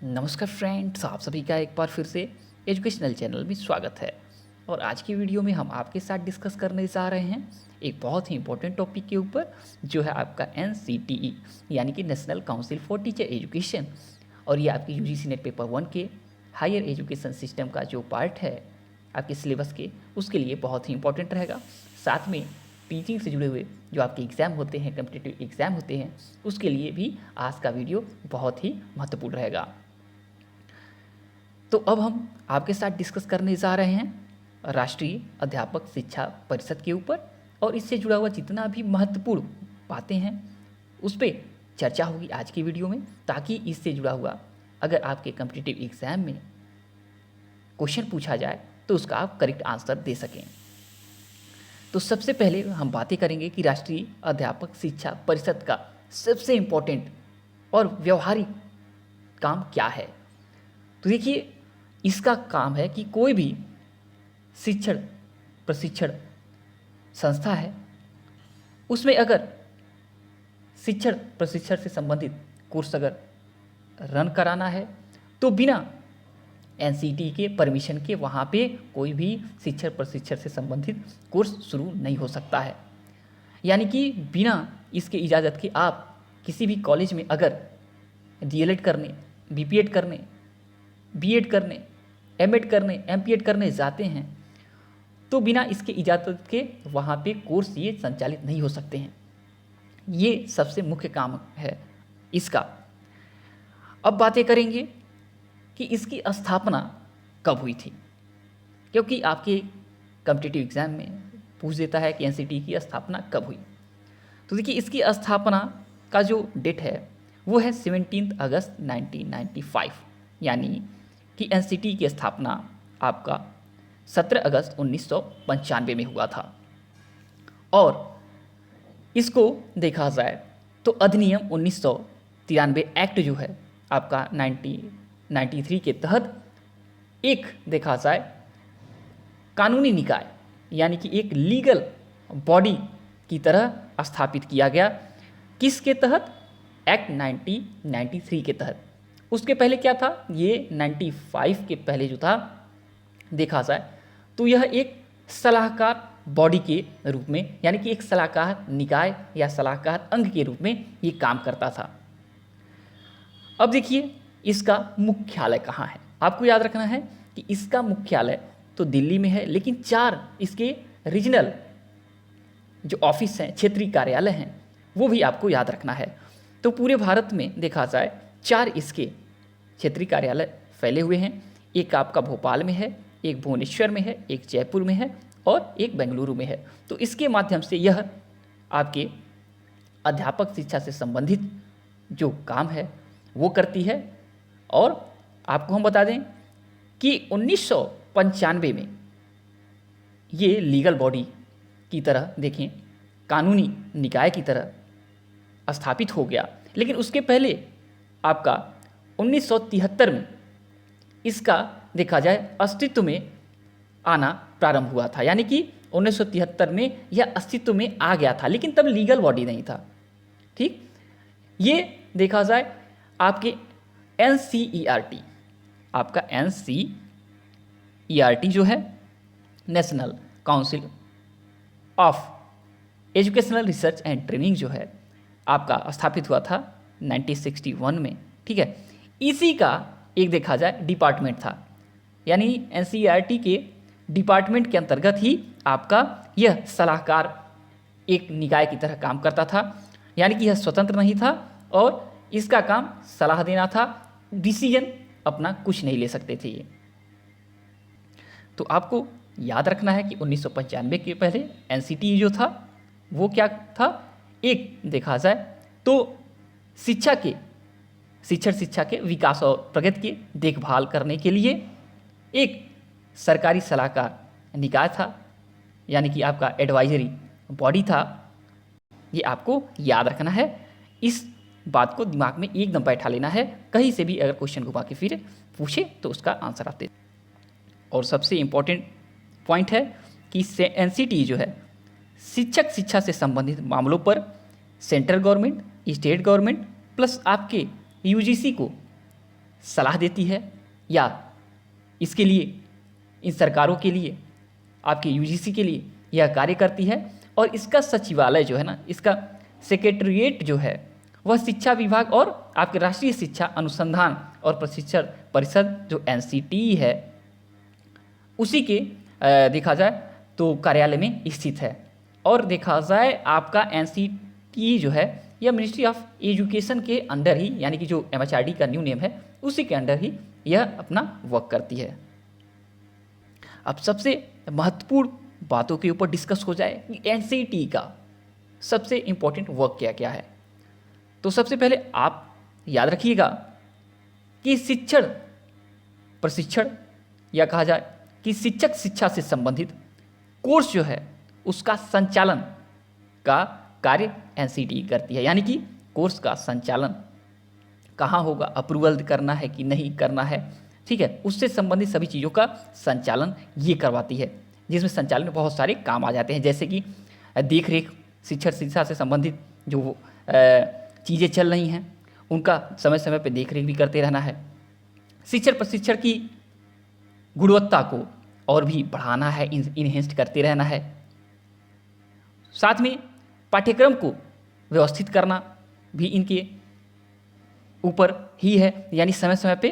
नमस्कार फ्रेंड्स, आप सभी का एक बार फिर से एजुकेशनल चैनल में स्वागत है। और आज की वीडियो में हम आपके साथ डिस्कस करने जा रहे हैं एक बहुत ही इंपॉर्टेंट टॉपिक के ऊपर, जो है आपका NCTE यानी कि national council for teacher education. और ये आपकी UGC नेट पेपर 1 के हायर एजुकेशन सिस्टम का जो पार्ट है आपके सिलेबस के, उसके लिए बहुत ही इंपॉर्टेंट रहेगा। साथ में टीचिंग से जुड़े हुए जो आपके एग्ज़ाम होते हैं, कम्पिटिटिव एग्ज़ाम होते हैं, उसके लिए भी आज का वीडियो बहुत ही महत्वपूर्ण रहेगा। तो अब हम आपके साथ डिस्कस करने जा रहे हैं राष्ट्रीय अध्यापक शिक्षा परिषद के ऊपर, और इससे जुड़ा हुआ जितना भी महत्वपूर्ण बातें हैं उस पर चर्चा होगी आज की वीडियो में, ताकि इससे जुड़ा हुआ अगर आपके कम्पिटिटिव एग्ज़ाम में क्वेश्चन पूछा जाए तो उसका आप करेक्ट आंसर दे सकें। तो सबसे पहले हम बातें करेंगे कि राष्ट्रीय अध्यापक शिक्षा परिषद का सबसे इम्पोर्टेंट और व्यवहारिक काम क्या है। तो देखिए, इसका काम है कि कोई भी शिक्षण प्रशिक्षण संस्था है, उसमें अगर शिक्षण प्रशिक्षण से संबंधित कोर्स अगर रन कराना है तो बिना NCT के परमिशन के वहाँ पे कोई भी शिक्षण प्रशिक्षण से संबंधित कोर्स शुरू नहीं हो सकता है। यानी कि बिना इसके इजाज़त के आप किसी भी कॉलेज में अगर DLED करने, BPED करने, BEd करने, MEd करने, MPEd करने जाते हैं तो बिना इसके इजाज़त के वहाँ पे कोर्स ये संचालित नहीं हो सकते हैं। ये सबसे मुख्य काम है इसका। अब बातें करेंगे कि इसकी स्थापना कब हुई थी, क्योंकि आपके कॉम्पिटिटिव एग्ज़ाम में पूछ देता है कि NCT की स्थापना कब हुई। तो देखिए, इसकी स्थापना का जो डेट है वो है 17 अगस्त 1995, यानी कि NCT की स्थापना आपका 17 अगस्त 1995 में हुआ था। और इसको देखा जाए तो अधिनियम 1993 एक्ट जो है आपका 1993 के तहत एक देखा जाए कानूनी निकाय यानी कि एक लीगल बॉडी की तरह स्थापित किया गया। किसके तहत? एक्ट 1993 के तहत। उसके पहले क्या था? ये 95 के पहले जो था देखा जाए तो यह एक सलाहकार बॉडी के रूप में, यानी कि एक सलाहकार निकाय या सलाहकार अंग के रूप में ये काम करता था। अब देखिए, इसका मुख्यालय कहाँ है। आपको याद रखना है कि इसका मुख्यालय तो दिल्ली में है, लेकिन 4 इसके रीजनल जो ऑफिस हैं, क्षेत्रीय कार्यालय हैं, वो भी आपको याद रखना है। तो पूरे भारत में देखा जाए 4 इसके क्षेत्रीय कार्यालय फैले हुए हैं। एक आपका भोपाल में है, एक भुवनेश्वर में है, एक जयपुर में है और एक बेंगलुरु में है। तो इसके माध्यम से यह आपके अध्यापक शिक्षा से संबंधित जो काम है वो करती है। और आपको हम बता दें कि 1995 में ये लीगल बॉडी की तरह, देखें, कानूनी निकाय की तरह स्थापित हो गया। लेकिन उसके पहले आपका 1973 में इसका देखा जाए अस्तित्व में आना प्रारंभ हुआ था, यानी कि 1973 में यह अस्तित्व में आ गया था, लेकिन तब लीगल बॉडी नहीं था। ठीक, ये देखा जाए आपके NCERT, आपका NCERT जो है national council of educational research and training जो है आपका स्थापित हुआ था 1961 में। ठीक है, इसी का एक देखा जाए डिपार्टमेंट था, यानी NCERT के डिपार्टमेंट के अंतर्गत ही आपका यह सलाहकार एक निकाय की तरह काम करता था। यानी कि यह स्वतंत्र नहीं था और इसका काम सलाह देना था, डिसीजन अपना कुछ नहीं ले सकते थे ये। तो आपको याद रखना है कि 1995 के पहले NCT जो था वो क्या था? एक देखा जाए तो शिक्षा के विकास और प्रगति की देखभाल करने के लिए एक सरकारी सलाहकार निकाय था, यानी कि आपका एडवाइजरी बॉडी था। ये आपको याद रखना है, इस बात को दिमाग में एकदम बैठा लेना है। कहीं से भी अगर क्वेश्चन घुमा के फिर पूछे तो उसका आंसर आप दे। और सबसे इम्पोर्टेंट पॉइंट है कि NCT जो है शिक्षक शिक्षा से संबंधित मामलों पर central government, state government plus आपके UGC को सलाह देती है या इसके लिए इन सरकारों के लिए, आपके यूजीसी के लिए यह कार्य करती है। और इसका सचिवालय जो है ना, इसका सेक्रेटरीट जो है वह शिक्षा विभाग और आपके राष्ट्रीय शिक्षा अनुसंधान और प्रशिक्षण परिषद जो एनसीटी है उसी के देखा जाए तो कार्यालय में स्थित है। और देखा जाए आपका एनसीटी जो है यह मिनिस्ट्री ऑफ एजुकेशन के अंडर ही, यानी कि जो एमएचआरडी का न्यू नेम है उसी के अंडर ही यह अपना वर्क करती है। अब सबसे महत्वपूर्ण बातों के ऊपर डिस्कस हो जाए कि एनसीटी का सबसे इम्पोर्टेंट वर्क क्या क्या है। तो सबसे पहले आप याद रखिएगा कि शिक्षण प्रशिक्षण या कहा जाए कि शिक्षक शिक्षा से संबंधित कोर्स जो है उसका संचालन का कार्य एनसीटी करती है। यानी कि कोर्स का संचालन कहाँ होगा, अप्रूवल करना है कि नहीं करना है, ठीक है, उससे संबंधित सभी चीज़ों का संचालन ये करवाती है, जिसमें संचालन में बहुत सारे काम आ जाते हैं, जैसे कि देख रेख, शिक्षण शिक्षा से संबंधित जो चीज़ें चल रही हैं उनका समय समय पर देख रेख भी करते रहना है। शिक्षण प्रशिक्षण की गुणवत्ता को और भी बढ़ाना है, इन्हेंस करते रहना है। साथ में पाठ्यक्रम को व्यवस्थित करना भी इनके ऊपर ही है, यानी समय समय पे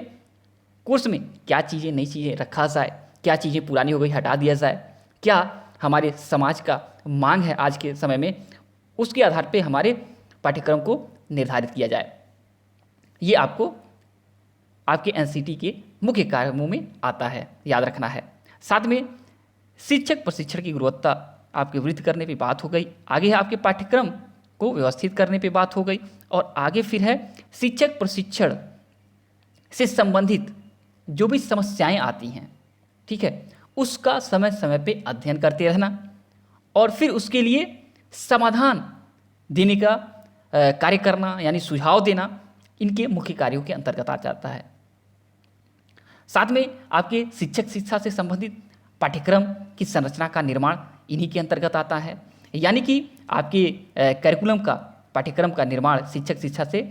कोर्स में क्या चीज़ें नई चीज़ें रखा जाए, क्या चीज़ें पुरानी हो गई हटा दिया जाए, क्या हमारे समाज का मांग है आज के समय में, उसके आधार पे हमारे पाठ्यक्रम को निर्धारित किया जाए। ये आपको आपके एनसीटी के मुख्य कार्यक्रमों में आता है, याद रखना है। साथ में शिक्षक प्रशिक्षण की गुणवत्ता आपके वृद्धि करने पे बात हो गई। आगे है आपके पाठ्यक्रम को व्यवस्थित करने पे बात हो गई। और आगे फिर है शिक्षक प्रशिक्षण से संबंधित जो भी समस्याएं आती हैं, ठीक है, उसका समय समय पे अध्ययन करते रहना और फिर उसके लिए समाधान देने का कार्य करना, यानी सुझाव देना, इनके मुख्य कार्यों के अंतर्गत आ जाता है। साथ में आपके शिक्षक शिक्षा से संबंधित पाठ्यक्रम की संरचना का निर्माण इन्हीं के अंतर्गत आता है, यानी कि आपके करिकुलम का, पाठ्यक्रम का निर्माण शिक्षक शिक्षा से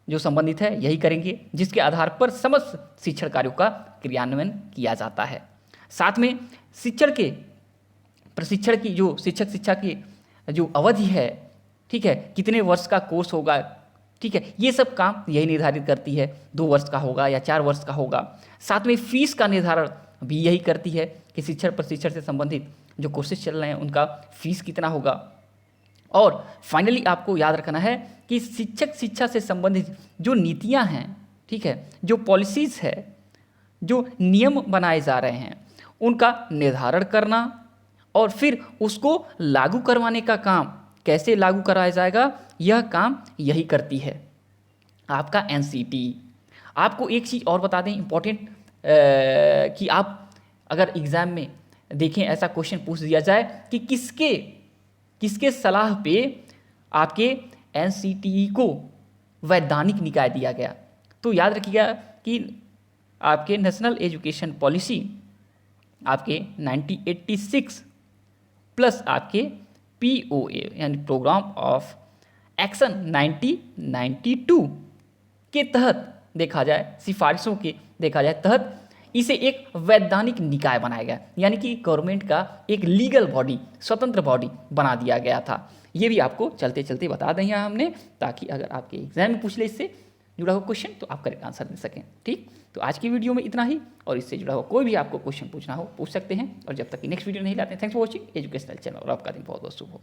जो संबंधित है यही करेंगे, जिसके आधार पर समस्त शिक्षण कार्यों का क्रियान्वयन किया जाता है। साथ में शिक्षण के प्रशिक्षण की जो शिक्षक शिक्षा की जो अवधि है, ठीक है, कितने वर्ष का कोर्स होगा, ठीक है, ये सब काम यही निर्धारित करती है, 2 वर्ष का होगा या 4 वर्ष का होगा। साथ में फीस का निर्धारण भी यही करती है कि शिक्षण प्रशिक्षण से संबंधित जो कोर्सेज चल रहे हैं उनका फीस कितना होगा। और फाइनली आपको याद रखना है कि शिक्षक शिक्षा से संबंधित जो नीतियां हैं, ठीक है, जो पॉलिसीज़ है, जो नियम बनाए जा रहे हैं, उनका निर्धारण करना और फिर उसको लागू करवाने का काम, कैसे लागू कराया जाएगा, यह काम यही करती है आपका एनसीटी। आपको एक चीज़ और बता दें इम्पोर्टेंट, कि आप अगर एग्ज़ाम में देखें ऐसा क्वेश्चन पूछ दिया जाए कि किसके सलाह पे आपके एनसीटी को वैधानिक निकाय दिया गया, तो याद रखिएगा कि आपके नेशनल एजुकेशन पॉलिसी आपके 1986 प्लस आपके POA यानी प्रोग्राम ऑफ एक्शन 1992 के तहत देखा जाए, सिफारिशों के देखा जाए तहत इसे एक वैधानिक निकाय बनाया गया, यानी कि गवर्नमेंट का एक लीगल बॉडी, स्वतंत्र बॉडी बना दिया गया था। ये भी आपको चलते चलते बता दें यहाँ हमने, ताकि अगर आपके एग्जाम में पूछ ले इससे जुड़ा हुआ क्वेश्चन तो आप करेक्ट आंसर दे सकें। ठीक, तो आज की वीडियो में इतना ही, और इससे जुड़ा हुआ कोई भी आपको क्वेश्चन पूछना हो पूछ सकते हैं। और जब तक कि नेक्स्ट वीडियो नहीं लाते हैं, thanks for watching educational channel, और आपका दिन बहुत बहुत शुभ हो।